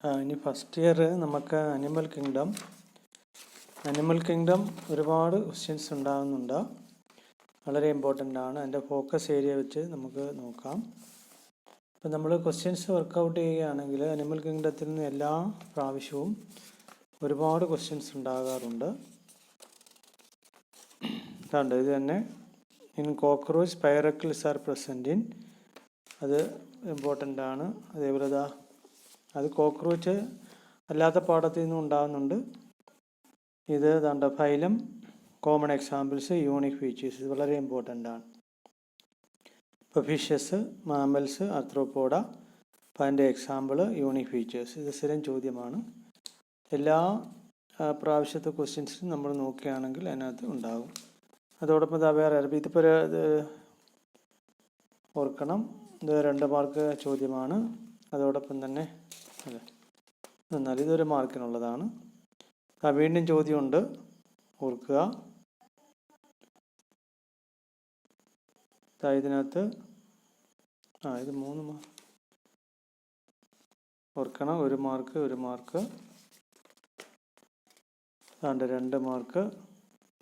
ഇനി first year നമുക്ക് animal kingdom ഒരുപാട് ക്വസ്റ്റ്യൻസ് ഉണ്ടാകുന്നുണ്ട്. വളരെ ഇമ്പോർട്ടൻ്റ് ആണ്. അതിൻ്റെ ഫോക്കസ് ഏരിയ വെച്ച് നമുക്ക് നോക്കാം. ഇപ്പം നമ്മൾ ക്വസ്റ്റ്യൻസ് വർക്കൗട്ട് ചെയ്യുകയാണെങ്കിൽ അനിമൽ കിങ്ഡത്തിൽ നിന്ന് എല്ലാ പ്രാവശ്യവും ഒരുപാട് ക്വസ്റ്റ്യൻസ് ഉണ്ടാകാറുണ്ട്. ഇത് തന്നെ in cockroach spiracles are present in, അത് ഇമ്പോർട്ടൻ്റ് ആണ്. അതേപോലെ അത് കോക്രോച്ച് അല്ലാത്ത പാഠത്തിൽ നിന്നും ഉണ്ടാകുന്നുണ്ട്. ഇത് phylum, common examples, unique features, ഇത് വളരെ ഇമ്പോർട്ടൻ്റ് ആണ്. ഇപ്പോൾ ഫിഷസ്, മാമൽസ്, ആർത്രോപോഡ, അപ്പോൾ അതിൻ്റെ എക്സാമ്പിൾ, യൂണിക് ഫീച്ചേഴ്സ്, ഇത് സ്ഥിരം ചോദ്യമാണ്. എല്ലാ പ്രാവശ്യത്തെ ക്വസ്റ്റ്യൻസും നമ്മൾ നോക്കുകയാണെങ്കിൽ അതിനകത്ത് ഉണ്ടാകും. അതോടൊപ്പം വേറെ ഇതിപ്പോൾ ഓർക്കണം, ഇത് 2 മാർക്ക് ചോദ്യമാണ്. അതോടൊപ്പം തന്നെ എന്നാൽ ഇതൊരു മാർക്കിനുള്ളതാണ്. വീണ്ടും ചോദ്യമുണ്ട്, ഓർക്കുക. ഇതിനകത്ത് ഇത് 3 മാർക്ക് ഓർക്കണം. 1 മാർക്ക് 2 മാർക്ക്,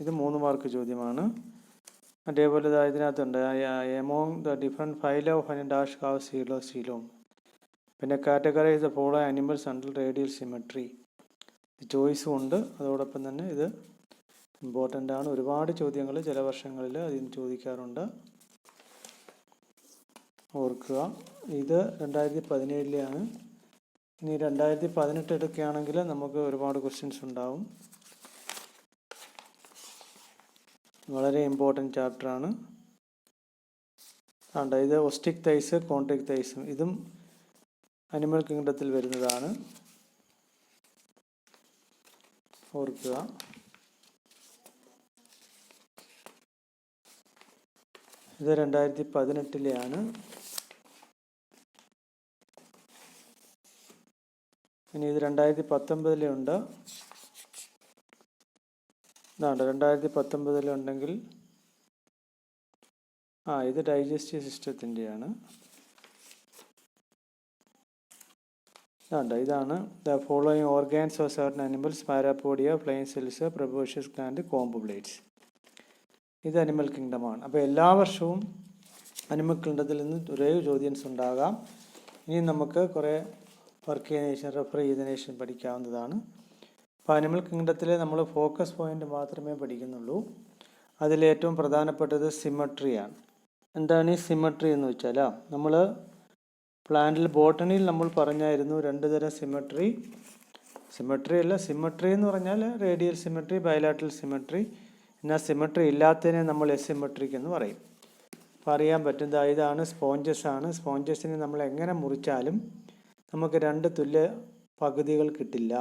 ഇത് 3 മാർക്ക് ചോദ്യമാണ്. അതേപോലെ ഇതിനകത്തുണ്ട് among the different phyla of dash have coelom. പിന്നെ categorise the following animals under radial symmetry, ചോയ്സും ഉണ്ട്. അതോടൊപ്പം തന്നെ ഇത് ഇമ്പോർട്ടൻ്റ് ആണ്. ഒരുപാട് ചോദ്യങ്ങൾ ചില വർഷങ്ങളിൽ അതിന് ചോദിക്കാറുണ്ട്, ഓർക്കുക. ഇത് 2017 ഇനി 2018 എടുക്കുകയാണെങ്കിൽ നമുക്ക് ഒരുപാട് ക്വസ്റ്റ്യൻസ് ഉണ്ടാവും. വളരെ ഇമ്പോർട്ടൻ്റ് ചാപ്റ്ററാണ്. ഇത് ഒസ്റ്റിക് തൈസ്, കോൺട്രിക് തൈസും, ഇതും അനിമൽ കിങ്ഡത്തിൽ വരുന്നതാണ്, ഓർക്കുക. ഇത് 2018 ഇനി ഇത് 2019 ഉണ്ട്. 2019 ഉണ്ടെങ്കിൽ ഇത് ഡൈജസ്റ്റീവ് സിസ്റ്റത്തിൻ്റെയാണ്. ഇതാണ് the following organs of certain animals, parapodia, flying cells, proboscis gland, comb plates. ഇത് അനിമൽ കിങ്ഡമാണ്. അപ്പോൾ എല്ലാ വർഷവും അനിമൽ കിങ്ഡത്തിൽ നിന്ന് ഒരേ ചോദ്യൻസ് ഉണ്ടാകാം. ഇനി നമുക്ക് കുറേ വർക്ക് ചെയ്തതിനു റെഫർ ചെയ്തതിനു ശേഷം പഠിക്കാവുന്നതാണ്. അപ്പോൾ അനിമൽ കിങ്ഡത്തിൽ നമ്മൾ ഫോക്കസ് പോയിൻ്റ് മാത്രമേ പഠിക്കുന്നുള്ളൂ. അതിലേറ്റവും പ്രധാനപ്പെട്ടത് സിമട്രിയാണ്. എന്താണ് ഈ സിമട്രി എന്ന് വെച്ചാൽ, നമ്മൾ പ്ലാന്റിൽ ബോട്ടണിയിൽ നമ്മൾ പറഞ്ഞായിരുന്നു 2 തരം സിമട്രി എന്ന് പറഞ്ഞാൽ റേഡിയൽ സിമട്രി, ബയലാട്രൽ സിമട്രി. എന്നാൽ സിമട്രി ഇല്ലാത്തതിനെ നമ്മൾ എസിമെട്രിക് എന്ന് പറയും. അപ്പോൾ അറിയാൻ പറ്റും, ഇതാണ് സ്പോഞ്ചസ് ആണ്. സ്പോഞ്ചസിനെ നമ്മൾ എങ്ങനെ മുറിച്ചാലും നമുക്ക് 2 തുല്യ പകുതികൾ കിട്ടില്ല.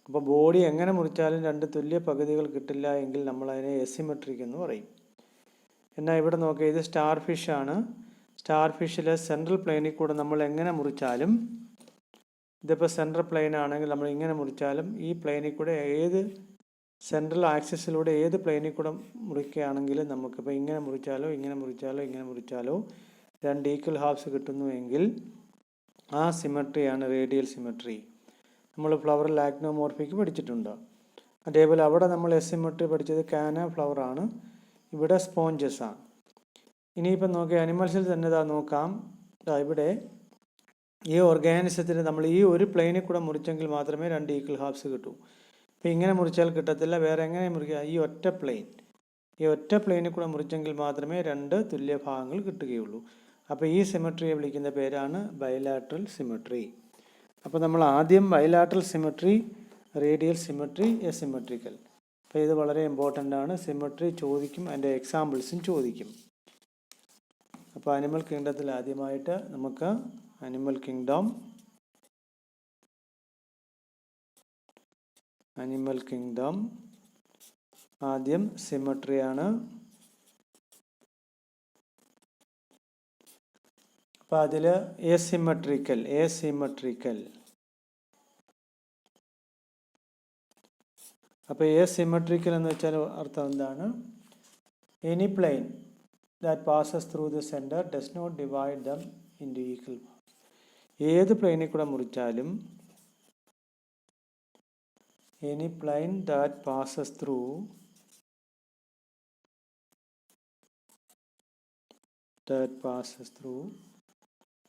അപ്പോൾ ബോഡി എങ്ങനെ മുറിച്ചാലും 2 തുല്യ പകുതികൾ കിട്ടില്ല എങ്കിൽ നമ്മൾ അതിനെ എസിമെട്രിക് എന്ന് പറയും. എന്നാൽ ഇവിടെ നോക്കുക, ഇത് സ്റ്റാർ ഫിഷാണ്. സ്റ്റാർ ഫിഷിൽ സെൻട്രൽ പ്ലെയിനിൽ കൂടെ നമ്മൾ എങ്ങനെ മുറിച്ചാലും, ഇതിപ്പോൾ സെൻട്രൽ പ്ലെയിൻ ആണെങ്കിൽ നമ്മൾ ഇങ്ങനെ മുറിച്ചാലും ഈ പ്ലെയിനിൽ കൂടെ സെൻട്രൽ ആക്സിസിലൂടെ ഏത് പ്ലെയിനിൽ കൂടെ മുറിക്കുകയാണെങ്കിൽ നമുക്കിപ്പോൾ ഇങ്ങനെ മുറിച്ചാലോ 2 ഈക്വൽ ഹാഫ്സ് കിട്ടുന്നുവെങ്കിൽ ആ സിമട്രിയാണ് റേഡിയൽ സിമട്രി. നമ്മൾ ഫ്ലവറിൽ ആക്നോമോർഫിക് പഠിച്ചിട്ടുണ്ട്. അതേപോലെ അവിടെ നമ്മൾ എസിമെട്രി പഠിച്ചത് കാന ഫ്ലവറാണ്. ഇവിടെ സ്പോഞ്ചസ് ആണ്. ഇനിയിപ്പം നോക്കിയാൽ അനിമൽസിൽ തന്നെ നോക്കാം. ഇവിടെ ഈ ഓർഗാനിസത്തിന് നമ്മൾ ഈ ഒരു പ്ലെയിനിൽ കൂടെ മുറിച്ചെങ്കിൽ മാത്രമേ 2 ഈക്വൽ ഹാഫ്സ് കിട്ടൂ. ഇപ്പം ഇങ്ങനെ മുറിച്ചാൽ കിട്ടത്തില്ല. വേറെ എങ്ങനെ മുറിക്കുക? ഈ ഒറ്റ പ്ലെയിനിൽ കൂടെ മുറിച്ചെങ്കിൽ മാത്രമേ 2 തുല്യ ഭാഗങ്ങൾ കിട്ടുകയുള്ളൂ. അപ്പോൾ ഈ സിമട്രിയെ വിളിക്കുന്ന പേരാണ് ബയലാട്രൽ സിമട്രി. അപ്പോൾ നമ്മൾ ആദ്യം bilateral symmetry, radial symmetry, asymmetrical. അപ്പോൾ ഇത് വളരെ ഇമ്പോർട്ടൻ്റ് ആണ്. സിമട്രി ചോദിക്കും, അതിൻ്റെ എക്സാമ്പിൾസും ചോദിക്കും. അപ്പോൾ അനിമൽ കിങ്ഡത്തിൽ ആദ്യമായിട്ട് നമുക്ക് അനിമൽ കിങ്ഡം ആദ്യം സിമട്രിയാണ്. അപ്പോൾ അതിൽ എസിമെട്രിക്കൽ. അപ്പോൾ എസിമെട്രിക്കൽ എന്ന് വെച്ചാൽ അർത്ഥം എന്താണ്? Any plane that passes through the center does not divide them into equal parts. ഏത് പ്ലെയിനിൽ കൂടെ മുറിച്ചാലും any plane that passes through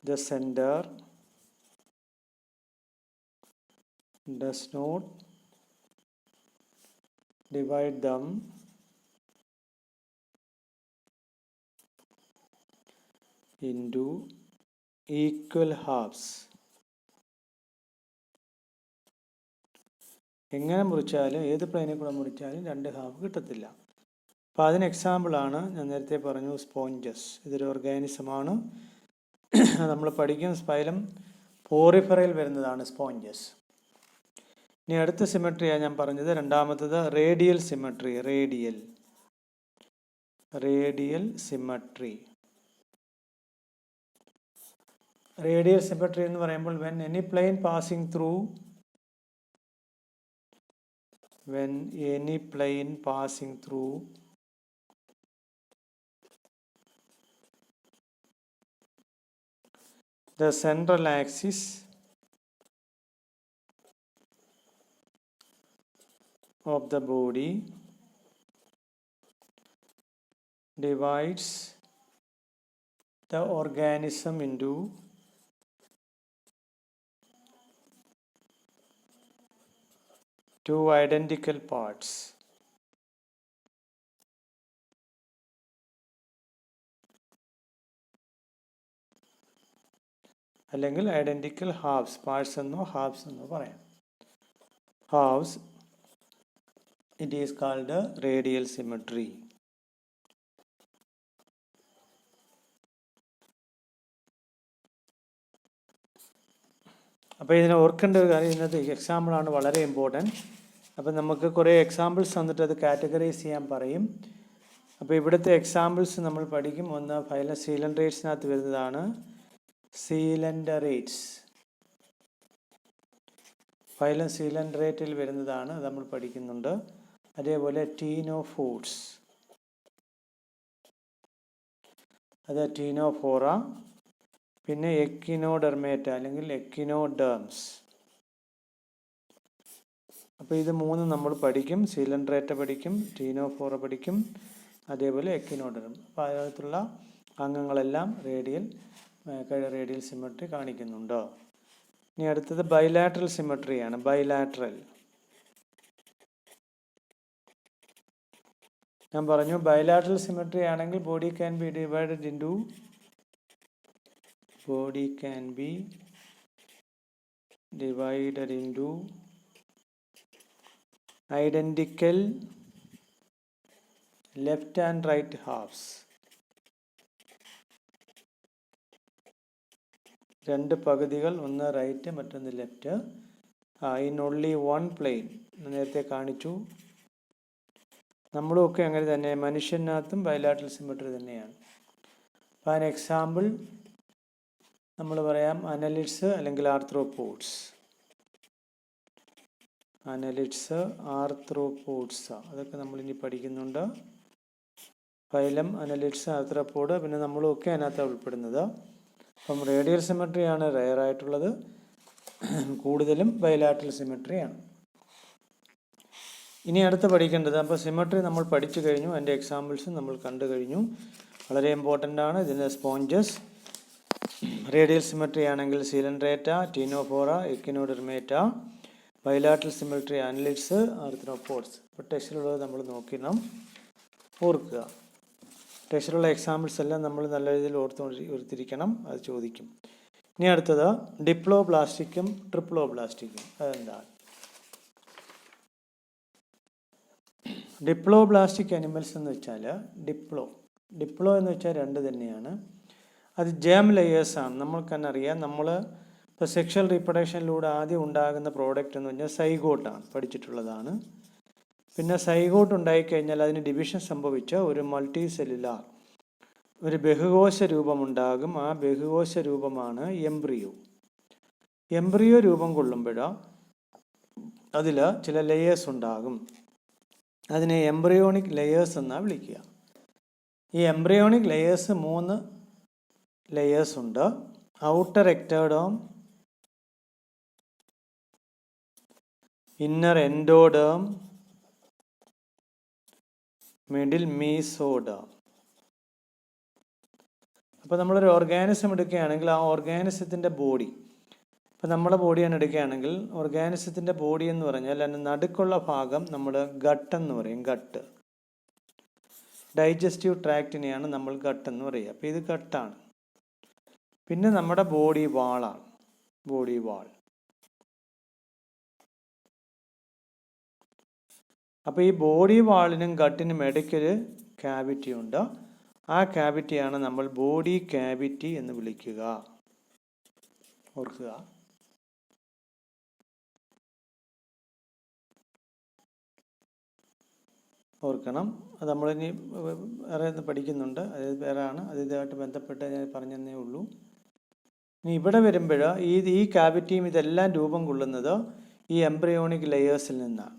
the center does not divide them into equal halves. എങ്ങനെ മുറിച്ചാലും ഏത് പ്ലെയിനിൽ കൂടെ മുറിച്ചാലും 2 ഹാഫ് കിട്ടത്തില്ല. അപ്പോൾ അതിന് എക്സാമ്പിളാണ് ഞാൻ നേരത്തെ പറഞ്ഞു സ്പോഞ്ചസ്. ഇതൊരു ഓർഗാനിസമാണ്. നമ്മൾ പഠിക്കുന്ന സ്പൈലം പോറിഫെറയിൽ വരുന്നതാണ് സ്പോഞ്ചസ്. ഇനി അടുത്ത സിമെട്രിയാണ് ഞാൻ പറഞ്ഞത്. രണ്ടാമത്തത് റേഡിയൽ സിമെട്രി. റേഡിയൽ സിമെട്രി എന്ന് പറയുമ്പോൾ when any plane passing through the central axis of the body divides the organism into two identical parts. അല്ലെങ്കിൽ ഐഡൻറ്റിക്കൽ ഹാഫ്സ്. പാർട്സ് എന്നോ ഹാഫ്സ് എന്നോ പറയാം. Halves. It is called radial symmetry. അപ്പോൾ ഇതിനെ ഓർക്കേണ്ട ഒരു കാര്യം, ഇന്നത്തെ എക്സാമ്പിളാണ് വളരെ ഇമ്പോർട്ടൻറ്റ്. അപ്പോൾ നമുക്ക് കുറേ എക്സാമ്പിൾസ് തന്നിട്ട് അത് കാറ്റഗറൈസ് ചെയ്യാൻ പറയും. അപ്പോൾ ഇവിടുത്തെ എക്സാമ്പിൾസ് നമ്മൾ പഠിക്കും. ഒന്ന് ഫൈലം സീലൻഡ്രേറ്റ്സിനകത്ത് വരുന്നതാണ് സീലൻഡറേറ്റ്സ്. ഫൈലം സീലൻഡറേറ്റിൽ വരുന്നതാണ്, അത് നമ്മൾ പഠിക്കുന്നുണ്ട്. അതേപോലെ ടീനോഫോർസ്, അത് ടീനോഫോറ. പിന്നെ എക്കിനോഡെർമേറ്റ അല്ലെങ്കിൽ എക്കിനോഡേംസ്. അപ്പോൾ ഇത് മൂന്നും നമ്മൾ പഠിക്കും. സീലൻഡ്രേറ്റ പഠിക്കും, ടീനോഫോറ പഠിക്കും, അതേപോലെ എക്കിനോഡെർം. അപ്പോൾ അതിനകത്തുള്ള അംഗങ്ങളെല്ലാം റേഡിയൽ സിമെട്രി കാണിക്കുന്നുണ്ട്. ഇനി അടുത്തത് ബൈലാറ്ററൽ സിമെട്രിയാണ്. ഞാൻ പറഞ്ഞു ബൈലാറ്ററൽ സിമെട്രി ആണെങ്കിൽ body can be divided into identical left and right halves. 2 പകുതികൾ, ഒന്ന് റൈറ്റ് മറ്റൊന്ന് left. In only one plane. നേരത്തെ കാണിച്ചു. നമ്മളുമൊക്കെ അങ്ങനെ തന്നെ. മനുഷ്യനകത്തും ബൈലാറ്ററൽ സിമെട്രി തന്നെയാണ്. അപ്പോൾ അതിന് എക്സാമ്പിൾ നമ്മൾ പറയാം അനലിഡ്സ് അല്ലെങ്കിൽ ആർത്രോപോഡ്സ്. അതൊക്കെ നമ്മളിനി പഠിക്കുന്നുണ്ട്. ഫൈലം, അനലിഡ്സ്, ആർത്രോപോഡ്, പിന്നെ നമ്മളുമൊക്കെ അതിനകത്താണ് ഉൾപ്പെടുന്നത്. അപ്പം റേഡിയൽ സിമെട്രിയാണ് റെയർ ആയിട്ടുള്ളത്, കൂടുതലും ബൈലാറ്ററൽ സിമെട്രിയാണ്. ഇനി അടുത്ത് പഠിക്കേണ്ടത്, അപ്പോൾ സിമെട്രി നമ്മൾ പഠിച്ചു കഴിഞ്ഞു, അതിൻ്റെ എക്സാമ്പിൾസും നമ്മൾ കണ്ടു കഴിഞ്ഞു. വളരെ ഇമ്പോർട്ടൻ്റ് ആണ്. ഇതിൻ്റെ സ്പോഞ്ചസ്. റേഡിയൽ സിമെട്രി ആണെങ്കിൽ coelenterata, Ctenophora, Echinodermata. Bilateral symmetry annelids, arthropods. ഇപ്പോൾ ടെക്സ്റ്റിലുള്ളത് നമ്മൾ നോക്കണം, ഓർക്കുക. ടെക്സ്റ്റിലുള്ള എക്സാമ്പിൾസ് എല്ലാം നമ്മൾ നല്ല രീതിയിൽ ഓർത്തിരിക്കണം, അത് ചോദിക്കും. ഇനി അടുത്തത് ഡിപ്ലോബ്ലാസ്റ്റിക്കും ട്രിപ്ലോബ്ലാസ്റ്റിക്കും. അതെന്താണ്? ഡിപ്ലോബ്ലാസ്റ്റിക് അനിമൽസ് എന്ന് വെച്ചാൽ ഡിപ്ലോ എന്ന് വെച്ചാൽ 2 തന്നെയാണ്. അത് ജേം ലെയേഴ്സാണ്. നമ്മൾക്ക് തന്നെ അറിയാം. നമ്മൾ ഇപ്പോൾ സെക്ഷൽ റീപ്രൊഡക്ഷനിലൂടെ ആദ്യം ഉണ്ടാകുന്ന പ്രോഡക്റ്റ് എന്ന് പറഞ്ഞാൽ സൈഗോട്ടാണ്, പഠിച്ചിട്ടുള്ളതാണ്. പിന്നെ സൈഗോട്ട് ഉണ്ടായിക്കഴിഞ്ഞാൽ അതിന് ഡിവിഷൻ സംഭവിച്ച ഒരു മൾട്ടി സെല്ലുലാർ ഒരു ബഹുകോശ രൂപമുണ്ടാകും. ആ ബഹുകോശ രൂപമാണ് എംബ്രിയോ രൂപം കൊള്ളുമ്പോൾ അതിൽ ചില ലെയേഴ്സ് ഉണ്ടാകും. അതിനെ എംബ്രിയോണിക് ലെയേഴ്സ് എന്നാണ് വിളിക്കുക. ഈ എംബ്രിയോണിക് ലെയേഴ്സ് 3 ലെയേഴ്സ് ഉണ്ട്. Outer ectoderm, inner endoderm, middle mesoderm. അപ്പോൾ നമ്മളൊരു ഓർഗാനിസം എടുക്കുകയാണെങ്കിൽ ആ ഓർഗാനിസത്തിൻ്റെ ബോഡി, ഇപ്പോൾ നമ്മുടെ ബോഡിയാണ് എടുക്കുകയാണെങ്കിൽ ഓർഗാനിസത്തിൻ്റെ ബോഡി എന്ന് പറഞ്ഞാൽ അതിന് നടുക്കുള്ള ഭാഗം നമ്മൾ ഗട്ട് എന്ന് പറയും. ഗട്ട്, ഡൈജസ്റ്റീവ് ട്രാക്റ്റിനെയാണ് നമ്മൾ ഗട്ട് എന്ന് പറയുക. അപ്പോൾ ഇത് ഗട്ടാണ്. പിന്നെ നമ്മുടെ ബോഡി വാളാണ്, ബോഡി വാൾ. അപ്പോൾ ഈ ബോഡി വാളിനും ഗട്ടിനും ഇടയ്ക്കൊരു ക്യാവിറ്റി ഉണ്ട്. ആ ക്യാവിറ്റിയാണ് നമ്മൾ ബോഡി ക്യാവിറ്റി എന്ന് വിളിക്കുക. ഓർക്കുക. ഓർക്കണം. അത് നമ്മളിനി വേറെ പഠിക്കുന്നുണ്ട്, അത് വേറെയാണ്, അത് ഇതുമായിട്ട് ബന്ധപ്പെട്ട് ഞാൻ പറഞ്ഞതേ ഉള്ളൂ. ഇനി ഇവിടെ വരുമ്പോൾ ഈ ക്യാവിറ്റിയും ഇതെല്ലാം രൂപം കൊള്ളുന്നത് ഈ എംബ്രിയോണിക് ലെയേഴ്സിൽ നിന്നാണ്.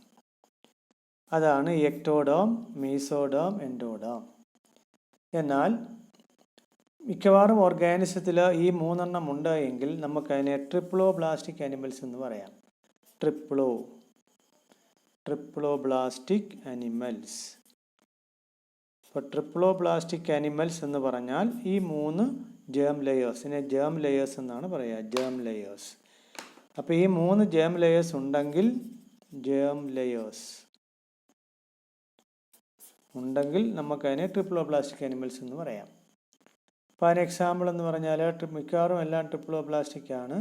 അതാണ് എക്ടോഡേം, മീസോഡേം, എൻഡോഡേം. എന്നാൽ മിക്കവാറും ഓർഗാനിസത്തിൽ ഈ മൂന്നെണ്ണം ഉണ്ട് എങ്കിൽ നമുക്കതിനെ ട്രിപ്ലോബ്ലാസ്റ്റിക് ആനിമൽസ് എന്ന് പറയാം. Triploblastic animals. അപ്പോൾ ട്രിപ്ലോബ്ലാസ്റ്റിക് ആനിമൽസ് എന്ന് പറഞ്ഞാൽ ഈ 3 ജേം ലെയേഴ്സിനെ ജേം ലെയേഴ്സ് എന്നാണ് പറയുക. Germ layers. അപ്പോൾ ഈ 3 ജേം ലെയേഴ്സ് ഉണ്ടെങ്കിൽ നമുക്കതിനെ ട്രിപ്ലോബ്ലാസ്റ്റിക് ആനിമൽസ് എന്ന് പറയാം. അപ്പോൾ അതിന് എക്സാമ്പിൾ എന്ന് പറഞ്ഞാൽ മിക്കവാറും എല്ലാം ട്രിപ്ലോബ്ലാസ്റ്റിക് ആണ്.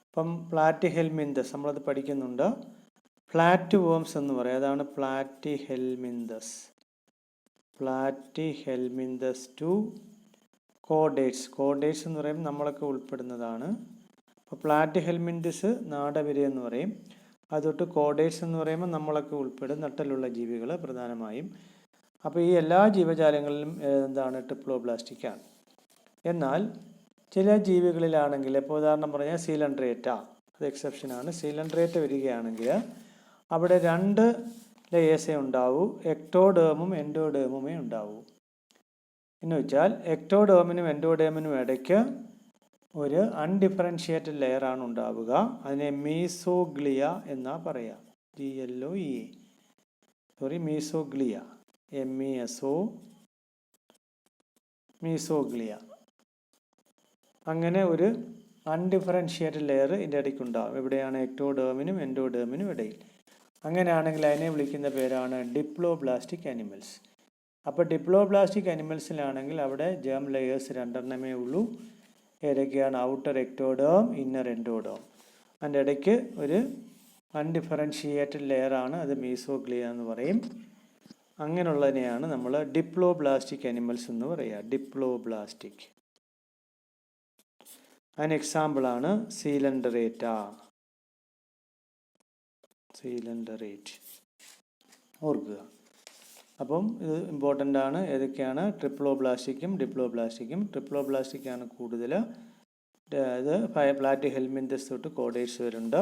ഇപ്പം പ്ലാറ്റിഹെൽമിന്തസ് നമ്മളത് പഠിക്കുന്നുണ്ട്. ഫ്ലാറ്റ് വേംസ് എന്ന് പറയും, അതാണ് പ്ലാറ്റിഹെൽമിന്തസ്. ടു കോഡേറ്റ്സ് എന്ന് പറയുമ്പോൾ നമ്മളൊക്കെ ഉൾപ്പെടുന്നതാണ്. അപ്പോൾ പ്ലാറ്റിഹെൽമിന്തസ് നാടവിര എന്ന് പറയും. അതൊട്ട് കോഡേറ്റ്സ് എന്ന് പറയുമ്പോൾ നമ്മളൊക്കെ ഉൾപ്പെടും, നട്ടലുള്ള ജീവികൾ പ്രധാനമായും. അപ്പോൾ ഈ എല്ലാ ജീവജാലങ്ങളിലും എന്താണ് ട്രിപ്ലോബ്ലാസ്റ്റിക് ആണ്. എന്നാൽ ചില ജീവികളിലാണെങ്കിൽ, ഇപ്പോൾ ഉദാഹരണം പറഞ്ഞാൽ സീലൻഡ്രേറ്റ, അത് എക്സെപ്ഷനാണ്. സീലൻഡ്രേറ്റ വരികയാണെങ്കിൽ അവിടെ 2 ലെയേഴ്സേ ഉണ്ടാവൂ, എക്ടോഡേമും എൻഡോഡേമുമേ ഉണ്ടാവൂ. എന്ന് വെച്ചാൽ എക്ടോഡേമിനും എൻഡോഡേമിനും ഇടയ്ക്ക് ഒരു അൺഡിഫറൻഷിയേറ്റഡ് ലെയറാണ് ഉണ്ടാവുക. അതിനെ മീസോഗ്ലിയ എന്നാ പറയുക. Mesoglea, mesoglea. അങ്ങനെ ഒരു അൺഡിഫറൻഷിയേറ്റഡ് ലെയർ ഇതിൻ്റെ ഇടയ്ക്ക് ഉണ്ടാകും. എവിടെയാണ്? എക്ടോഡേമിനും എൻഡോഡേമിനും ഇടയിൽ. അങ്ങനെയാണെങ്കിൽ അതിനെ വിളിക്കുന്ന പേരാണ് ഡിപ്ലോബ്ലാസ്റ്റിക് ആനിമൽസ്. അപ്പോൾ ഡിപ്ലോബ്ലാസ്റ്റിക് ആനിമൽസിലാണെങ്കിൽ അവിടെ ജേം ലെയേഴ്സ് 2 ഉള്ളൂ. ഏതൊക്കെയാണ്? Outer ectoderm, inner endoderm. അതിൻ്റെ ഇടയ്ക്ക് ഒരു അൺഡിഫറൻഷിയേറ്റഡ് ലെയറാണ്, അത് മീസോഗ്ലിയ എന്ന് പറയും. അങ്ങനെയുള്ളതിനെയാണ് നമ്മൾ ഡിപ്ലോബ്ലാസ്റ്റിക് ആനിമൽസ് എന്ന് പറയുക. ഡിപ്ലോബ്ലാസ്റ്റിക്. അതിന് എക്സാമ്പിളാണ് സീലൻഡറേറ്റ. ഓർക്കുക. അപ്പം ഇത് ഇമ്പോർട്ടൻ്റ് ആണ്. ഏതൊക്കെയാണ്? ട്രിപ്ലോബ്ലാസ്റ്റിക്കും ഡിപ്ലോബ്ലാസ്റ്റിക്കും. ട്രിപ്ലോബ്ലാസ്റ്റിക്കാണ് കൂടുതൽ. ഇത് പ്ലാറ്റിഹെൽമിന്തസ് തൊട്ട് കോഡേറ്റ്സ് വരുന്നുണ്ട്.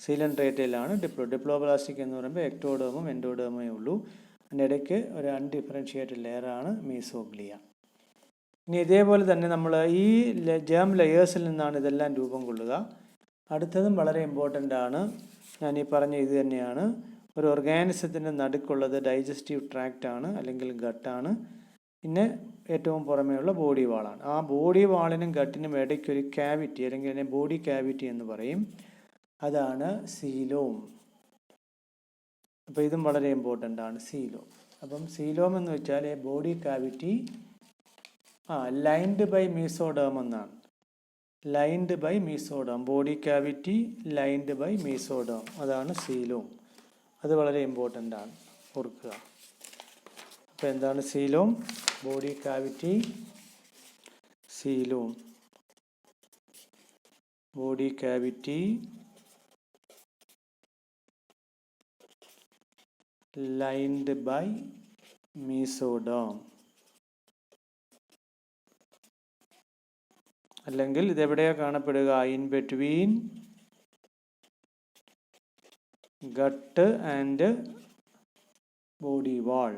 സീലൻഡ്രേറ്റയിലാണ് ഡിപ്ലോബ്ലാസ്റ്റിക് എന്ന് പറയുമ്പോൾ എക്ടോഡേമും എൻഡോഡേമേ ഉള്ളൂ. അതിൻ്റെ ഇടയ്ക്ക് ഒരു അൺഡിഫറൻഷിയേറ്റഡ് ലെയറാണ് മീസോഗ്ലിയ. ഇനി ഇതേപോലെ തന്നെ നമ്മൾ ഈ ജേം ലെയേഴ്സിൽ നിന്നാണ് ഇതെല്ലാം രൂപം കൊള്ളുക. അടുത്തതും വളരെ ഇമ്പോർട്ടൻ്റ് ആണ്. ഞാൻ ഈ പറഞ്ഞ ഇത് തന്നെയാണ്. ഒരു ഓർഗാനിസത്തിൻ്റെ നടുക്കുള്ളത് ഡൈജസ്റ്റീവ് ട്രാക്റ്റ് ആണ്, അല്ലെങ്കിൽ ഗട്ടാണ്. പിന്നെ ഏറ്റവും പുറമേയുള്ള ബോഡി വാളാണ്. ആ ബോഡി വാളിനും ഗട്ടിനും ഇടയ്ക്കൊരു ക്യാവിറ്റി, അല്ലെങ്കിൽ അതിനെ ബോഡി ക്യാവിറ്റി എന്ന് പറയും. അതാണ് സീലോം. അപ്പോൾ ഇതും വളരെ ഇമ്പോർട്ടൻ്റ് ആണ്, സീലോം. അപ്പം സീലോം എന്ന് വെച്ചാൽ body cavity lined by mesoderm എന്നാണ്. Lined by mesoderm, body cavity lined by mesoderm, അതാണ് സീലോം. അത് വളരെ ഇമ്പോർട്ടൻ്റ് ആണ്, ഓർക്കുക. അപ്പോൾ എന്താണ് coelom? Body cavity, coelom. Body cavity lined by mesoderm. അല്ലെങ്കിൽ ഇതെവിടെയാണ് കാണപ്പെടുക? In between gut and body wall.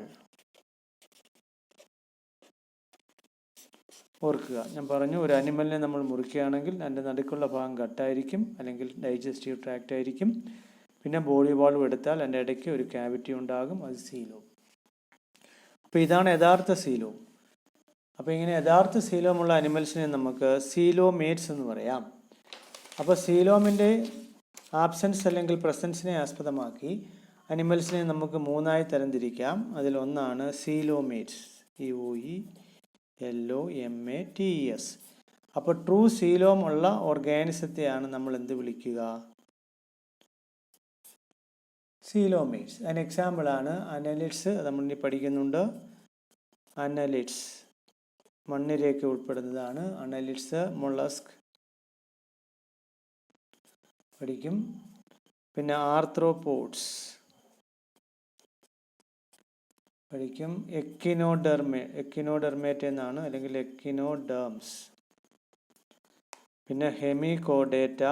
ഓർക്കുക, ഞാൻ പറഞ്ഞു, ഒരു അനിമലിനെ നമ്മൾ മുറിക്കുകയാണെങ്കിൽ അതിൻ്റെ നടുക്കുള്ള ഭാഗം ഗട്ടായിരിക്കും, അല്ലെങ്കിൽ ഡൈജസ്റ്റീവ് ട്രാക്റ്റ് ആയിരിക്കും. പിന്നെ ബോഡി വാൾവ് എടുത്താൽ അതിൻ്റെ ഇടയ്ക്ക് ഒരു ക്യാവിറ്റി ഉണ്ടാകും, അത് സീലോം. അപ്പോൾ ഇതാണ് യഥാർത്ഥ സീലോം. അപ്പോൾ ഇങ്ങനെ യഥാർത്ഥ സീലോമുള്ള അനിമൽസിനെ നമുക്ക് സീലോമേറ്റ്സ് എന്ന് പറയാം. അപ്പോൾ സീലോമിൻ്റെ ആബ്സെൻസ് അല്ലെങ്കിൽ പ്രസൻസിനെ ആസ്പദമാക്കി അനിമൽസിനെ നമുക്ക് മൂന്നായി തരംതിരിക്കാം. അതിലൊന്നാണ് സീലോമേറ്റ്സ്, COELOMATES. അപ്പോൾ ട്രൂ സീലോം ഉള്ള ഓർഗാനിസത്തെയാണ് നമ്മൾ എന്ത് വിളിക്കുക? സീലോമേറ്റ്സ്. അതിന് എക്സാമ്പിളാണ് അനലിഡ്സ്, നമ്മൾ ഇനി പഠിക്കുന്നുണ്ട്. അനലിഡ്സ് മണ്ണിരയൊക്കെ ഉൾപ്പെടുന്നതാണ്. അനലിഡ്സ്, മൊളസ്ക് പഠിക്കും. പിന്നെ ആർത്രോപോഡ്സ് പഠിക്കും. എക്കിനോഡെർമേറ്റ് എന്നാണ്, അല്ലെങ്കിൽ എക്കിനോഡേംസ്. പിന്നെ ഹെമികോഡേറ്റ,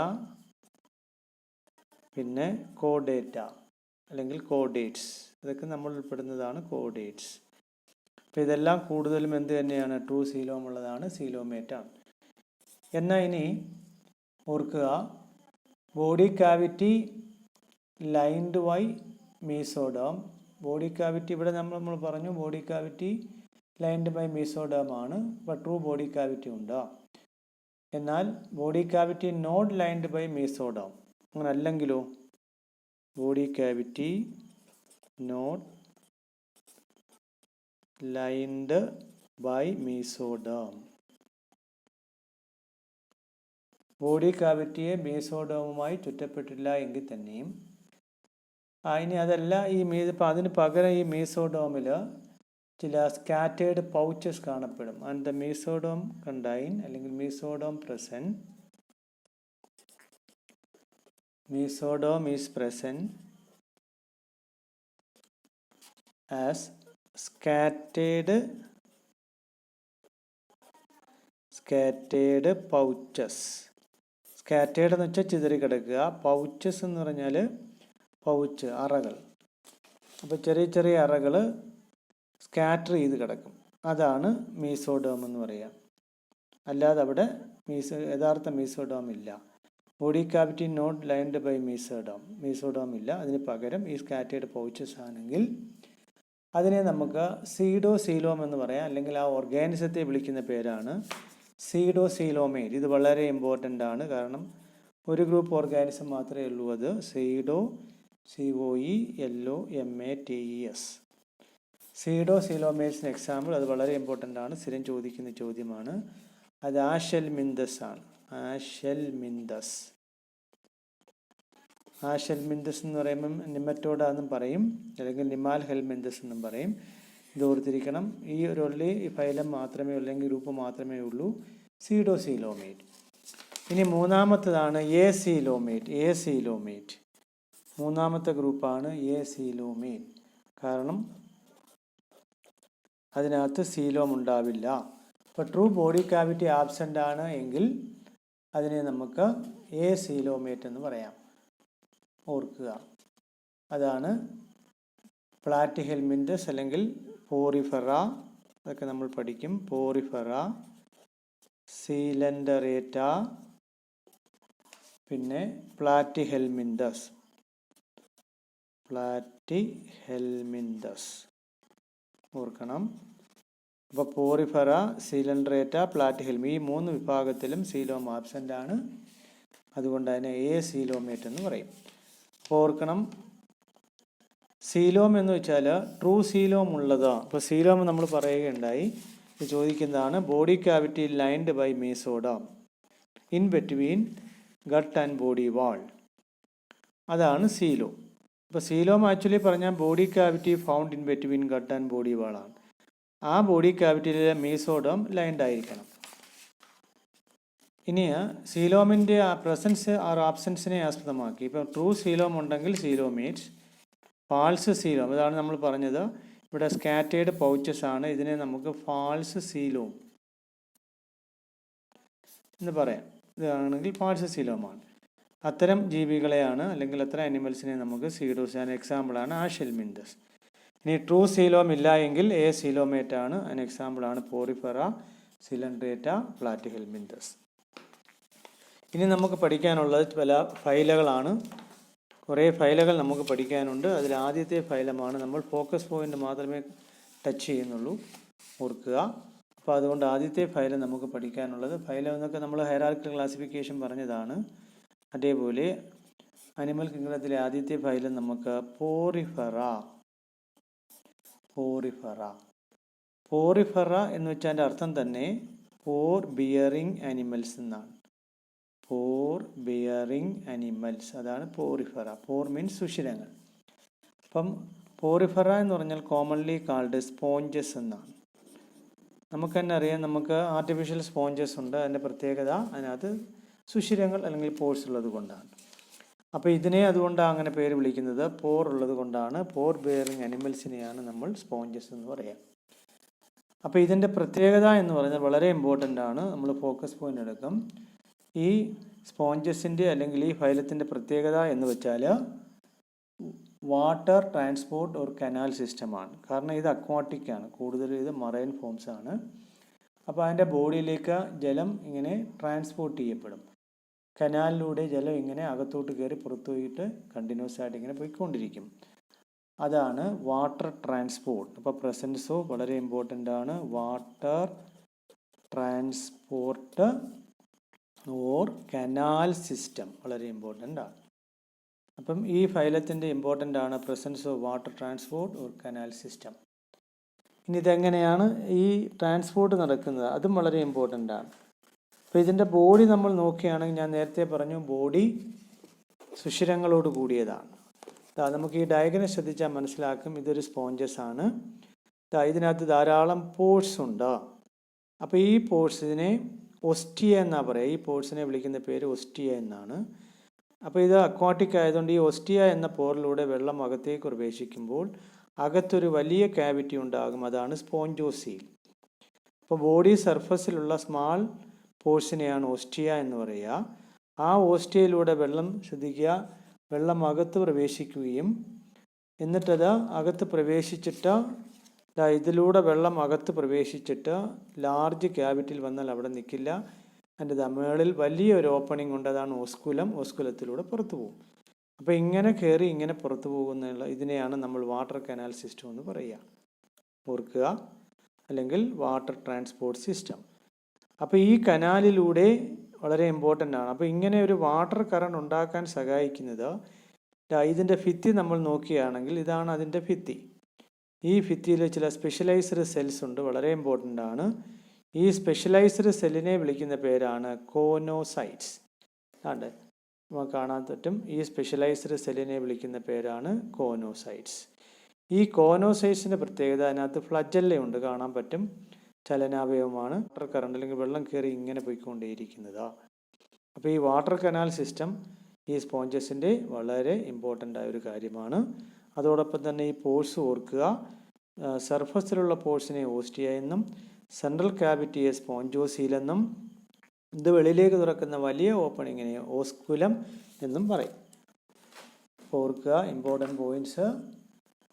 പിന്നെ കോഡേറ്റ അല്ലെങ്കിൽ കോഡേറ്റ്സ്. ഇതൊക്കെ നമ്മൾ ഉൾപ്പെടുന്നതാണ് കോഡേറ്റ്സ്. അപ്പോൾ ഇതെല്ലാം കൂടുതലും എന്ത് തന്നെയാണ്? ട്രൂ സീലോം ഉള്ളതാണ്, സീലോമേറ്റാണ്. എന്നാൽ ഇനി ഓർക്കുക, body cavity lined by mesoderm. Body cavity ഇവിടെ നമ്മൾ പറഞ്ഞു body cavity lined by mesoderm ആണ്. അപ്പോൾ ട്രൂ ബോഡി കാവിറ്റി ഉണ്ട്. എന്നാൽ body cavity not lined by mesoderm, അങ്ങനെ അല്ലെങ്കിലോ? Body cavity not lined by mesoderm. Body കാവിറ്റിയെ മീസോഡേമുമായി ചുറ്റപ്പെട്ടില്ല എങ്കിൽ തന്നെയും ഇനി അതല്ല, അതിന് പകരം ഈ മീസോഡോമിൽ ചില സ്കാറ്റേർഡ് പൗച്ചസ് കാണപ്പെടും. ആൻഡ് ദ മീസോഡോം കണ്ടൈൻ, അല്ലെങ്കിൽ mesoderm present, mesoderm is present as scattered pouches. Scattered എന്ന് വെച്ചാൽ ചിതറി കിടക്കുക. പൗച്ചസ് എന്ന് പറഞ്ഞാൽ പൗച്ച്, അറകൾ. അപ്പോൾ ചെറിയ ചെറിയ അറകൾ സ്കാറ്റർ ചെയ്ത് കിടക്കും. അതാണ് മീസോഡോം എന്ന് പറയുക. അല്ലാതെ അവിടെ യഥാർത്ഥ മീസോഡോം ഇല്ല. Body cavity not lined by mesoderm ഇല്ല. അതിന് പകരം ഈ സ്കാറ്റേർഡ് പൗച്ചസ് ആണെങ്കിൽ അതിനെ നമുക്ക് സീഡോസീലോം എന്ന് പറയാം. അല്ലെങ്കിൽ ആ ഓർഗാനിസത്തെ വിളിക്കുന്ന പേരാണ് സീഡോസീലോമേറ്റ്. ഇത് വളരെ ഇമ്പോർട്ടൻ്റ് ആണ്. കാരണം ഒരു ഗ്രൂപ്പ് ഓർഗാനിസം മാത്രമേ ഉള്ളൂ, അത് COELOMATES. സീഡോസീലോമേറ്റ്സിന് എക്സാമ്പിൾ, അത് വളരെ ഇമ്പോർട്ടൻ്റ് ആണ്, സ്ഥിരം ചോദിക്കുന്ന ചോദ്യമാണ്. അത് ആഷെൽമിന്തസ് ആണ്. ആഷെൽമിന്തസ് എന്ന് പറയുമ്പം നിമറ്റോഡാന്നും പറയും, അല്ലെങ്കിൽ നിമാൽ ഹെൽമിന്തസ് എന്നും പറയും. ഇത് ഓർത്തിരിക്കണം. ഈ ഒരു ഫൈലം മാത്രമേ അല്ലെങ്കിൽ ഗ്രൂപ്പ് മാത്രമേ ഉള്ളൂ സീഡോസീലോമേറ്റ്. ഇനി മൂന്നാമത്തതാണ് എസീലോമേറ്റ്. മൂന്നാമത്തെ ഗ്രൂപ്പാണ് എസീലോമേറ്റ്. കാരണം അതിനകത്ത് സീലോം ഉണ്ടാവില്ല. അപ്പോൾ ട്രൂ ബോഡി കാവിറ്റി ആബ്സെൻ്റ് ആണ് എങ്കിൽ അതിനെ നമുക്ക് എസീലോമേറ്റ് എന്ന് പറയാം. ഓർക്കുക, അതാണ് പ്ലാറ്റിഹെൽമിന്തസ് അല്ലെങ്കിൽ പോറിഫെറ. അതൊക്കെ നമ്മൾ പഠിക്കും. പോറിഫെറ, സീലൻഡറേറ്റ, പിന്നെ പ്ലാറ്റിഹെൽമിന്തസ് ഓർക്കണം. അപ്പോൾ പോറിഫെറ, സീലൻഡറേറ്റ, പ്ലാറ്റിഹെൽമി, ഈ മൂന്ന് വിഭാഗത്തിലും സീലോം ആബ്സെൻ്റ് ആണ്. അതുകൊണ്ട് അതിനെ എസീലോമേറ്റ് എന്ന് പറയും. അപ്പോൾ ഓർക്കണം, സീലോം എന്ന് വെച്ചാൽ ട്രൂ സീലോം ഉള്ളതാണ്. അപ്പോൾ സീലോം നമ്മൾ പറയുകയുണ്ടായി. ഇത് ചോദിക്കുന്നതാണ് body cavity lined by mesoderm in between gut and body wall. അതാണ് സീലോം. അപ്പോൾ സീലോം ആക്ച്വലി പറഞ്ഞാൽ body cavity found in between gut and body വാളാണ്. ആ ബോഡി കാവിറ്റിയിലെ മീസോഡോം ലൈൻഡ് ആയിരിക്കണം. ഇനി സീലോമിൻ്റെ പ്രസൻസ് ആർ ആബ്സെൻസിനെ ആസ്പദമാക്കി ഇപ്പോൾ ട്രൂ സീലോം ഉണ്ടെങ്കിൽ സീലോമേറ്റ്സ്, ഫാൾസ് സീലോം, ഇതാണ് നമ്മൾ പറഞ്ഞത്. ഇവിടെ സ്കാറ്റേർഡ് പൗച്ചസ് ആണ്. ഇതിനെ നമുക്ക് ഫാൾസ് സീലോം എന്ന് പറയാം. ഇതാണെങ്കിൽ ഫാൾസ് സീലോമാണ്. അത്തരം ജീവികളെയാണ്, അല്ലെങ്കിൽ അത്തരം അനിമൽസിനെ നമുക്ക് സീഡോസ്. എക്സാമ്പിളാണ് ആഷെൽമിന്തസ്. ഇനി ട്രൂ സീലോം ഇല്ല എങ്കിൽ സീലോമേറ്റ് ആണ്. അതിന് എക്സാമ്പിളാണ് പോറിഫെറ, സിലൻഡ്രേറ്റ, പ്ലാറ്റിഹെൽമിന്തസ്. ഇനി നമുക്ക് പഠിക്കാനുള്ളത് പല ഫൈലകളാണ്. കുറേ ഫയലുകൾ നമുക്ക് പഠിക്കാനുണ്ട്. അതിൽ ആദ്യത്തെ ഫയലമാണ് നമ്മൾ ഫോക്കസ് പോയിൻ്റ് മാത്രമേ ടച്ച് ചെയ്യുന്നുള്ളൂ, ഓർക്കുക. അപ്പോൾ അതുകൊണ്ട് ആദ്യത്തെ ഫയൽ നമുക്ക് പഠിക്കാനുള്ളത്, ഫയൽ എന്നൊക്കെ നമ്മൾ ഹൈറാർക്കിക്കൽ ക്ലാസിഫിക്കേഷൻ പറഞ്ഞതാണ്. അതേപോലെ അനിമൽ കിങ്ഡത്തിലെ ആദ്യത്തെ ഫയൽ നമുക്ക് പോറിഫെറ എന്ന് വെച്ചാൽ അതിൻ്റെ അർത്ഥം തന്നെ പോർ ബിയറിംഗ് ആനിമൽസ് എന്നാണ്. പോർ ബിയറിംഗ് ആനിമൽസ്, അതാണ് പോറിഫെറ. പോർ മീൻസ് സുഷിരങ്ങൾ. അപ്പം പോറിഫെറ എന്ന് പറഞ്ഞാൽ കോമൺലി കാൾഡ് സ്പോഞ്ചസ് എന്നാണ്. നമുക്ക് തന്നെ അറിയാം, നമുക്ക് ആർട്ടിഫിഷ്യൽ സ്പോഞ്ചസ് ഉണ്ട്. അതിൻ്റെ പ്രത്യേകത അതിനകത്ത് സുഷിരങ്ങൾ അല്ലെങ്കിൽ പോർസ് ഉള്ളത് കൊണ്ടാണ്. അപ്പോൾ ഇതിനെ അതുകൊണ്ടാണ് അങ്ങനെ പേര് വിളിക്കുന്നത്, പോർ ഉള്ളത് കൊണ്ടാണ്. പോർ ബിയറിംഗ് അനിമൽസിനെയാണ് നമ്മൾ സ്പോഞ്ചസ് എന്ന് പറയാം. അപ്പോൾ ഇതിൻ്റെ പ്രത്യേകത എന്ന് പറഞ്ഞാൽ വളരെ ഇമ്പോർട്ടൻ്റ് ആണ്. നമ്മൾ ഫോക്കസ് പോയിൻ്റ് എടുക്കും. ഈ സ്പോഞ്ചസിൻ്റെ അല്ലെങ്കിൽ ഈ ഫൈലത്തിൻ്റെ പ്രത്യേകത എന്ന് വെച്ചാൽ വാട്ടർ ട്രാൻസ്പോർട്ട് ഓർ കനാൽ സിസ്റ്റമാണ്. കാരണം ഇത് അക്വാട്ടിക് ആണ്, കൂടുതലും ഇത് മറൈൻ ഫോംസ് ആണ്. അപ്പോൾ അതിൻ്റെ ബോഡിയിലേക്ക് ജലം ഇങ്ങനെ ട്രാൻസ്പോർട്ട് ചെയ്യപ്പെടും. കനാലിലൂടെ ജലം ഇങ്ങനെ അകത്തോട്ട് കയറി പുറത്തു പോയിട്ട് കണ്ടിന്യൂസ് ആയിട്ട് ഇങ്ങനെ പോയിക്കൊണ്ടിരിക്കും. അതാണ് വാട്ടർ ട്രാൻസ്പോർട്ട്. അപ്പോൾ പ്രസൻസ് വളരെ ഇമ്പോർട്ടൻ്റ് ആണ്. Water transport or canal system വളരെ ഇമ്പോർട്ടൻ്റ് ആണ്. അപ്പം ഈ ഫൈലത്തിൻ്റെ ഇമ്പോർട്ടൻ്റ് ആണ് presence of water transport or canal system. ഇനി ഇതെങ്ങനെയാണ് ഈ ട്രാൻസ്പോർട്ട് നടക്കുന്നത്, അതും വളരെ ഇമ്പോർട്ടൻ്റ് ആണ്. അപ്പോൾ ഇതിൻ്റെ ബോഡി നമ്മൾ നോക്കുകയാണെങ്കിൽ, ഞാൻ നേരത്തെ പറഞ്ഞു ബോഡി സുഷിരങ്ങളോട് കൂടിയതാണ്. നമുക്ക് ഈ ഡയഗ്രം ശ്രദ്ധിച്ചാൽ മനസ്സിലാക്കും, ഇതൊരു സ്പോഞ്ചസ് ആണ്. ഇതിനകത്ത് ധാരാളം പോർസ് ഉണ്ട്. അപ്പോൾ ഈ പോർസിനെ ഒസ്റ്റിയ എന്നാണ് പറയുക. ഈ പോർസിനെ വിളിക്കുന്ന പേര് ഒസ്റ്റിയ എന്നാണ്. അപ്പോൾ ഇത് അക്വാട്ടിക് ആയതുകൊണ്ട് ഈ ഒസ്റ്റിയ എന്ന പോറിലൂടെ വെള്ളം അകത്തേക്ക് പ്രവേശിക്കുമ്പോൾ അകത്തൊരു വലിയ ക്യാവിറ്റി ഉണ്ടാകും, അതാണ് സ്പോഞ്ചോസീൽ. അപ്പോൾ ബോഡി സർഫസിലുള്ള സ്മാൾ പോർസിനെയാണ് ഓസ്റ്റിയ എന്ന് പറയുക. ആ ഓസ്റ്റിയയിലൂടെ വെള്ളം ശ്രദ്ധിക്കുക, വെള്ളം അകത്ത് പ്രവേശിക്കുകയും എന്നിട്ടത് അകത്ത് പ്രവേശിച്ചിട്ട് ഇതിലൂടെ വെള്ളം അകത്ത് പ്രവേശിച്ചിട്ട് ലാർജ് ക്യാവിറ്റിയിൽ വന്നാൽ അവിടെ നിൽക്കില്ല. അതിൻ്റെ മേളിൽ വലിയൊരു ഓപ്പണിംഗ് ഉണ്ട്, അതാണ് ഓസ്കുലം. ഓസ്കുലത്തിലൂടെ പുറത്തു പോകും. അപ്പോൾ ഇങ്ങനെ കയറി ഇങ്ങനെ പുറത്തു പോകുന്നുള്ള ഇതിനെയാണ് നമ്മൾ വാട്ടർ കനാൽ സിസ്റ്റം എന്ന് പറയുക, ഓർക്കുക, അല്ലെങ്കിൽ വാട്ടർ ട്രാൻസ്പോർട്ട് സിസ്റ്റം. അപ്പോൾ ഈ കനാലിലൂടെ വളരെ ഇമ്പോർട്ടൻ്റ് ആണ്. അപ്പോൾ ഇങ്ങനെ ഒരു വാട്ടർ കറണ്ട് ഉണ്ടാക്കാൻ സഹായിക്കുന്നത്, ഇതിൻ്റെ ഭിത്തി നമ്മൾ നോക്കുകയാണെങ്കിൽ ഇതാണ് അതിൻ്റെ ഭിത്തി. ഈ ഭിത്തിയിൽ ചില സ്പെഷ്യലൈസ്ഡ് സെൽസ് ഉണ്ട്, വളരെ ഇമ്പോർട്ടൻ്റ് ആണ്. ഈ സ്പെഷ്യലൈസ്ഡ് സെല്ലിനെ വിളിക്കുന്ന പേരാണ് കോനോസൈറ്റ്സ്. ആണ് നമുക്ക് കാണാൻ പറ്റും. ഈ സ്പെഷ്യലൈസ്ഡ് സെല്ലിനെ വിളിക്കുന്ന പേരാണ് കോനോസൈറ്റ്സ്. ഈ കോനോസൈറ്റ്സിൻ്റെ പ്രത്യേകത, അതിനകത്ത് ഫ്ലജെല്ലയുണ്ട്, കാണാൻ പറ്റും, ചലനാവയവമാണ്. വാട്ടർ കറണ്ട് അല്ലെങ്കിൽ വെള്ളം കയറി ഇങ്ങനെ പോയിക്കൊണ്ടേയിരിക്കുന്നത്. അപ്പോൾ ഈ വാട്ടർ കനാൽ സിസ്റ്റം ഈ സ്പോഞ്ചസിൻ്റെ വളരെ ഇമ്പോർട്ടൻ്റ് ആയ ഒരു കാര്യമാണ്. അതോടൊപ്പം തന്നെ ഈ പോർസ് ഓർക്കുക, സർഫസിലുള്ള പോർസിനെ ഓസ്റ്റിയ എന്നും സെൻട്രൽ ക്യാവിറ്റിയെ സ്പോഞ്ചോസീൽ എന്നും ഇത് വെളിയിലേക്ക് തുറക്കുന്ന വലിയ ഓപ്പണിങ്ങിനെ ഓസ്കുലം എന്നും പറയും. ഓർക്കുക ഇമ്പോർട്ടൻ്റ് പോയിൻറ്റ്സ്.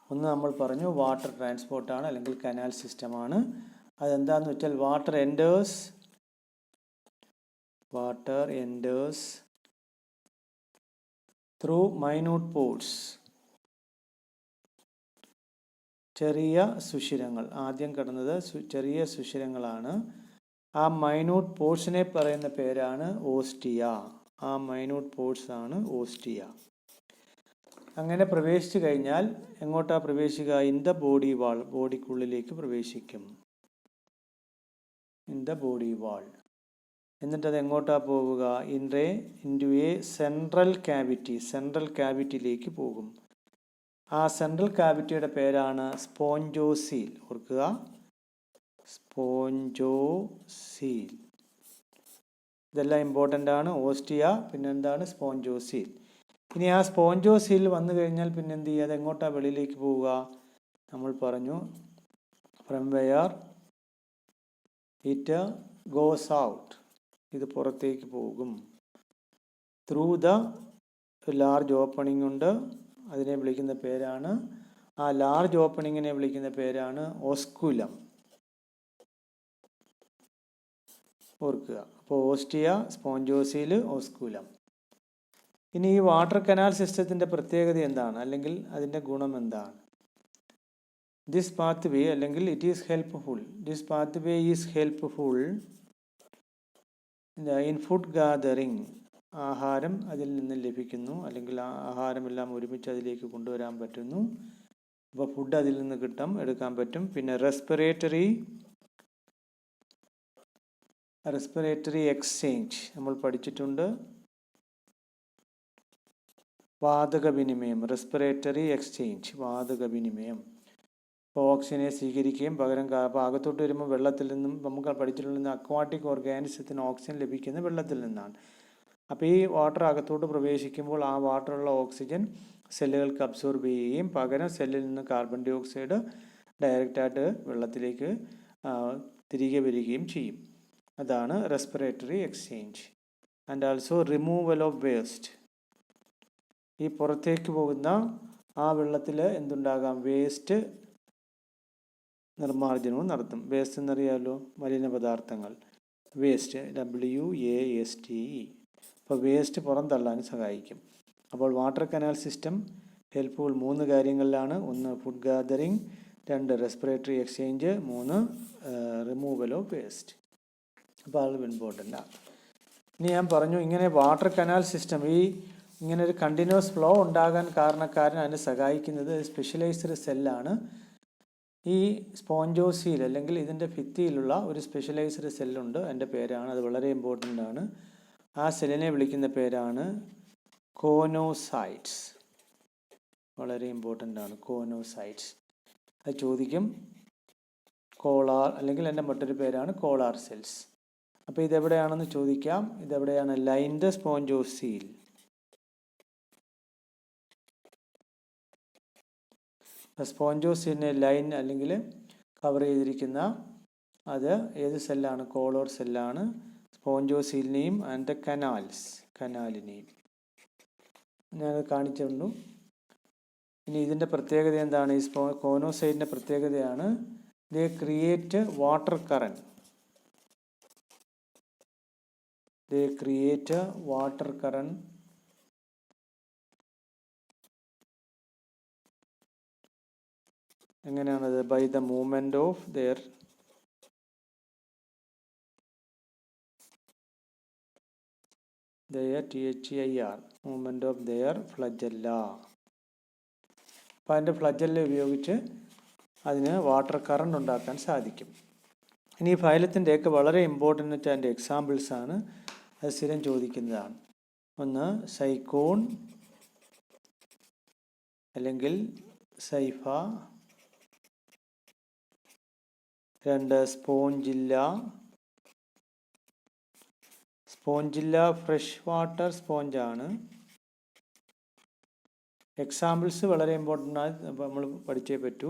ഒന്ന് നമ്മൾ പറഞ്ഞു വാട്ടർ ട്രാൻസ്പോർട്ടാണ് അല്ലെങ്കിൽ കനാൽ സിസ്റ്റമാണ്. അതെന്താണെന്ന് വെച്ചാൽ water enters through minute pores, ചെറിയ സുഷിരങ്ങൾ. ആദ്യം കിടന്നത് ചെറിയ സുഷിരങ്ങളാണ്. ആ മൈന്യൂട്ട് പോർസിനെ പറയുന്ന പേരാണ് ഓസ്റ്റിയ. ആ മൈന്യൂട്ട് പോർസ് ആണ് ഓസ്റ്റിയ. അങ്ങനെ പ്രവേശിച്ചു കഴിഞ്ഞാൽ എങ്ങോട്ടാണ് പ്രവേശിക്കുക? ഇൻ ദ ബോഡി വാൾ, ബോഡിക്കുള്ളിലേക്ക് പ്രവേശിക്കും. ഇൻ ദ ബോഡി വാൾ. എന്നിട്ടത് എങ്ങോട്ടാണ് പോവുക? ഇൻറ്റു എ സെൻട്രൽ ക്യാവിറ്റിയിലേക്ക് പോകും. ആ സെൻട്രൽ ക്യാവിറ്റിയുടെ പേരാണ് സ്പോഞ്ചോസീൽ. ഓർക്കുക, സ്പോഞ്ചോസീൽ. ഇതെല്ലാം ഇമ്പോർട്ടൻ്റ് ആണ്. ഓസ്റ്റിയ, പിന്നെന്താണ് സ്പോഞ്ചോസീൽ. ഇനി ആ സ്പോഞ്ചോസീൽ വന്നു കഴിഞ്ഞാൽ പിന്നെ എന്ത് ചെയ്യുക? അത് എങ്ങോട്ടാണ് വെളിയിലേക്ക് പോവുക? നമ്മൾ പറഞ്ഞു from where it goes out, ഇത് പുറത്തേക്ക് പോകും. ത്രൂ ദ ലാർജ് ഓപ്പണിംഗ് ഉണ്ട്, അതിനെ വിളിക്കുന്ന പേരാണ്, ആ ലാർജ് ഓപ്പണിങ്ങിനെ വിളിക്കുന്ന പേരാണ് ഓസ്കുലം. ഓർക്കുക. അപ്പോൾ ഓസ്റ്റിയ, സ്പോഞ്ചോസീൽ, ഓസ്കുലം. ഇനി ഈ വാട്ടർ കനാൽ സിസ്റ്റത്തിൻ്റെ പ്രത്യേകത എന്താണ്, അല്ലെങ്കിൽ അതിൻ്റെ ഗുണം എന്താണ്? ദിസ് പാത്ത് വേ അല്ലെങ്കിൽ it is helpful. This path way is helpful in food gathering. ആഹാരം അതിൽ നിന്ന് ലഭിക്കുന്നു, അല്ലെങ്കിൽ ആഹാരമെല്ലാം ഒരുമിച്ച് അതിലേക്ക് കൊണ്ടുവരാൻ പറ്റുന്നു. അപ്പോൾ ഫുഡ് അതിൽ നിന്ന് എടുക്കാൻ പറ്റും. പിന്നെ റെസ്പിറേറ്ററി എക്സ്ചേഞ്ച് നമ്മൾ പഠിച്ചിട്ടുണ്ട്. വാതക വിനിമയം, റെസ്പിറേറ്ററി എക്സ്ചേഞ്ച്, വാതക വിനിമയം. ഇപ്പോൾ ഓക്സിജനെ സ്വീകരിക്കുകയും പകരം അകത്തോട്ട് വരുമ്പോൾ വെള്ളത്തിൽ നിന്നും നമുക്ക് പഠിച്ചിട്ടുള്ള അക്വാട്ടിക് ഓർഗാനിസത്തിന് ഓക്സിജൻ ലഭിക്കുന്നത് വെള്ളത്തിൽ നിന്നാണ്. അപ്പോൾ ഈ വാട്ടർ അകത്തോട്ട് പ്രവേശിക്കുമ്പോൾ ആ വാട്ടറുള്ള ഓക്സിജൻ സെല്ലുകൾക്ക് അബ്സോർബ് ചെയ്യുകയും പകരം സെല്ലിൽ നിന്ന് കാർബൺ ഡൈ ഓക്സൈഡ് ഡയറക്റ്റായിട്ട് വെള്ളത്തിലേക്ക് തിരികെ വരികയും ചെയ്യും. അതാണ് respiratory exchange. And also removal of waste. ഈ പുറത്തേക്ക് പോകുന്ന ആ വെള്ളത്തിൽ എന്തുണ്ടാകാം, വേസ്റ്റ് നിർമ്മാർജ്ജനവും നടത്തും. വേസ്റ്റ് എന്നറിയാമല്ലോ, മലിന പദാർത്ഥങ്ങൾ, വേസ്റ്റ്, WASTE. അപ്പോൾ വേസ്റ്റ് പുറന്തള്ളാൻ സഹായിക്കും. അപ്പോൾ വാട്ടർ കനാൽ സിസ്റ്റം ഹെൽപ്ഫുൾ 3 കാര്യങ്ങളിലാണ്. 1 food gathering, 2 respiratory exchange, 3 removal of waste. അപ്പോൾ അത് ഇമ്പോർട്ടൻ്റ് ആണ്. ഇനി ഞാൻ പറഞ്ഞു, ഇങ്ങനെ വാട്ടർ കനാൽ സിസ്റ്റം ഇങ്ങനെ ഒരു കണ്ടിന്യൂസ് ഫ്ലോ ഉണ്ടാകാൻ കാരണക്കാരൻ അതിനെ സഹായിക്കുന്നത് സ്പെഷ്യലൈസ്ഡ് സെല്ലാണ്. ഈ സ്പോഞ്ചോസീൽ അല്ലെങ്കിൽ ഇതിൻ്റെ ഭിത്തിയിലുള്ള ഒരു സ്പെഷ്യലൈസ്ഡ് സെല്ലുണ്ട്, അതിൻ്റെ പേരാണ്, അത് വളരെ ഇമ്പോർട്ടൻ്റ് ആണ്. ആ സെല്ലിനെ വിളിക്കുന്ന പേരാണ് കോനോസൈറ്റ്സ്. വളരെ ഇമ്പോർട്ടൻ്റ് ആണ് കോനോസൈറ്റ്സ്. അത് ചോദിക്കും. കോളാർ അല്ലെങ്കിൽ എൻ്റെ മറ്റൊരു പേരാണ് കോളാർ സെൽസ്. അപ്പോൾ ഇതെവിടെയാണെന്ന് ചോദിക്കാം. ഇതെവിടെയാണ്? Lined spongocoel. സ്പോഞ്ചോസീലിനെ ലൈൻ അല്ലെങ്കിൽ കവർ ചെയ്തിരിക്കുന്ന അത് ഏത് സെല്ലാണ്? കോളോർ സെല്ലാണ്. സ്പോഞ്ചോസീലിനെയും അതിൻ്റെ കനാലിനെയും ഞാനത് കാണിച്ചിട്ടുണ്ട്. ഇനി ഇതിൻ്റെ പ്രത്യേകത എന്താണ്? ഈ കോനോസൈറ്റിൻ്റെ പ്രത്യേകതയാണ് ദേ ക്രിയേറ്റ് വാട്ടർ കറൻറ്റ്. എങ്ങനെയാണത്? By the movement of their THEIR movement of their flagella. അപ്പോൾ അതിൻ്റെ ഫ്ലജല്ല ഉപയോഗിച്ച് അതിന് വാട്ടർ കറണ്ട് ഉണ്ടാക്കാൻ സാധിക്കും. ഇനി ഈ ഫൈലത്തിൻ്റെയൊക്കെ വളരെ ഇമ്പോർട്ടൻ്റ് വെച്ചാൽ അതിൻ്റെ എക്സാമ്പിൾസാണ്. അത് സ്ഥിരം ചോദിക്കുന്നതാണ്. 1 സൈക്കോൺ അല്ലെങ്കിൽ Saifa, 2 Spongilla fresh water സ്പോഞ്ചാണ്. Examples വളരെ ഇമ്പോർട്ടൻ്റ് ആണ്, അപ്പോൾ നമ്മൾ പഠിച്ചേ പറ്റൂ.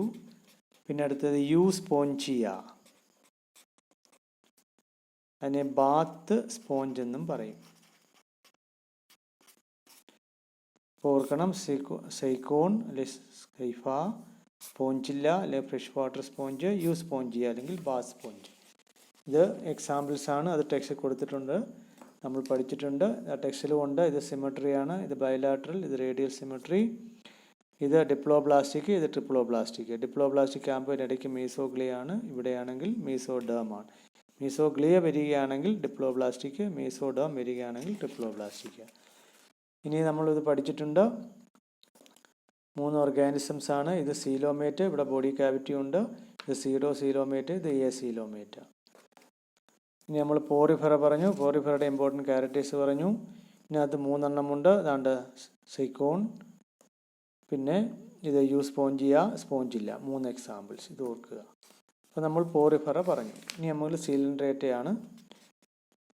പിന്നെ അടുത്തത് സ്പോഞ്ചിയ, അതിനെ ബാത്ത് സ്പോഞ്ച് എന്നും പറയും. ഓർക്കണം, സൈക്കോൺ അല്ലെ സൈഫ, സ്പോഞ്ചില്ല അല്ലെ ഫ്രഷ് വാട്ടർ സ്പോഞ്ച്, സ്പോഞ്ചിയ അല്ലെങ്കിൽ ബാത്ത് സ്പോഞ്ച്. ഇത് എക്സാമ്പിൾസാണ്. അത് ടെക്സ്റ്റ് കൊടുത്തിട്ടുണ്ട്, നമ്മൾ പഠിച്ചിട്ടുണ്ട്. ആ ടെക്സ്റ്റിലും ഉണ്ട്. ഇത് സിമെട്രിയാണ്, ഇത് ബയലാട്രൽ, ഇത് റേഡിയൽ സിമെട്രി, ഇത് ഡിപ്ലോബ്ലാസ്റ്റിക്, ഇത് ട്രിപ്ലോബ്ലാസ്റ്റിക്. ഡിപ്ലോബ്ലാസ്റ്റിക് ആകുമ്പോൾ ഇതിനിടയ്ക്ക് മീസോഗ്ലിയാണ്, ഇവിടെയാണെങ്കിൽ മീസോഡേമാണ്. മീസോഗ്ലിയ വരികയാണെങ്കിൽ ഡിപ്ലോബ്ലാസ്റ്റിക്, മീസോഡേം വരികയാണെങ്കിൽ ട്രിപ്ലോബ്ലാസ്റ്റിക്. ഇനി നമ്മളിത് പഠിച്ചിട്ടുണ്ട്. 3 ഓർഗാനിസംസ് ആണ്. ഇത് സീലോമേറ്റ്, ഇവിടെ ബോഡി കാവിറ്റി ഉണ്ട്. ഇത് സീലോമേറ്റ്, ഇത് സീലോമേറ്റ്. ഇനി നമ്മൾ പോറിഫെറ പറഞ്ഞു. പോറിഫെറയുടെ ഇമ്പോർട്ടൻറ്റ് ക്യാരക്ടേഴ്സ് പറഞ്ഞു. ഇതിനകത്ത് 3 എണ്ണമുണ്ട്. അതാണ്ട് സൈക്കോൺ, പിന്നെ ഇത് സ്പോഞ്ചില്ല. 3 എക്സാമ്പിൾസ്, ഇത് ഓർക്കുക. അപ്പോൾ നമ്മൾ പോറിഫെറ പറഞ്ഞു. ഇനി നമ്മൾ സീലൻഡ്രേറ്റയാണ്.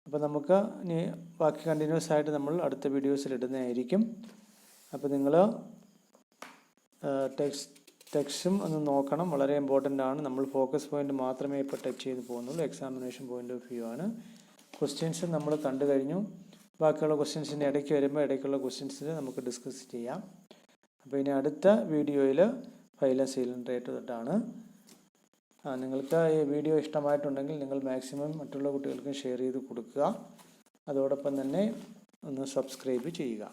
അപ്പോൾ നമുക്ക് ഇനി ബാക്കി കണ്ടിന്യൂസ് ആയിട്ട് നമ്മൾ അടുത്ത വീഡിയോസിൽ ഇടുന്നതായിരിക്കും. അപ്പോൾ നിങ്ങൾ ടെക്സ്റ്റും ഒന്ന് നോക്കണം, വളരെ ഇമ്പോർട്ടൻ്റ് ആണ്. നമ്മൾ ഫോക്കസ് പോയിന്റ് മാത്രമേ ഇപ്പോൾ ടച്ച് ചെയ്ത് പോകുന്നുള്ളൂ. എക്സാമിനേഷൻ പോയിന്റ് ഓഫ് വ്യൂ ആണ്. ക്വസ്റ്റ്യൻസ് നമ്മൾ കണ്ടു കഴിഞ്ഞു. ബാക്കിയുള്ള ക്വസ്റ്റ്യൻസിൻ്റെ ഇടയ്ക്ക് വരുമ്പോൾ ഇടയ്ക്കുള്ള ക്വസ്റ്റ്യൻസിൽ നമുക്ക് ഡിസ്കസ് ചെയ്യാം. അപ്പോൾ ഇനി അടുത്ത വീഡിയോയിൽ ഫൈലം സീലൻഡ്രേറ്റ് തൊട്ടാണ്. നിങ്ങൾക്ക് ഈ വീഡിയോ ഇഷ്ടമായിട്ടുണ്ടെങ്കിൽ നിങ്ങൾ മാക്സിമം മറ്റുള്ള കുട്ടികൾക്കും ഷെയർ ചെയ്ത് കൊടുക്കുക. അതോടൊപ്പം തന്നെ ഒന്ന് സബ്സ്ക്രൈബ് ചെയ്യുക.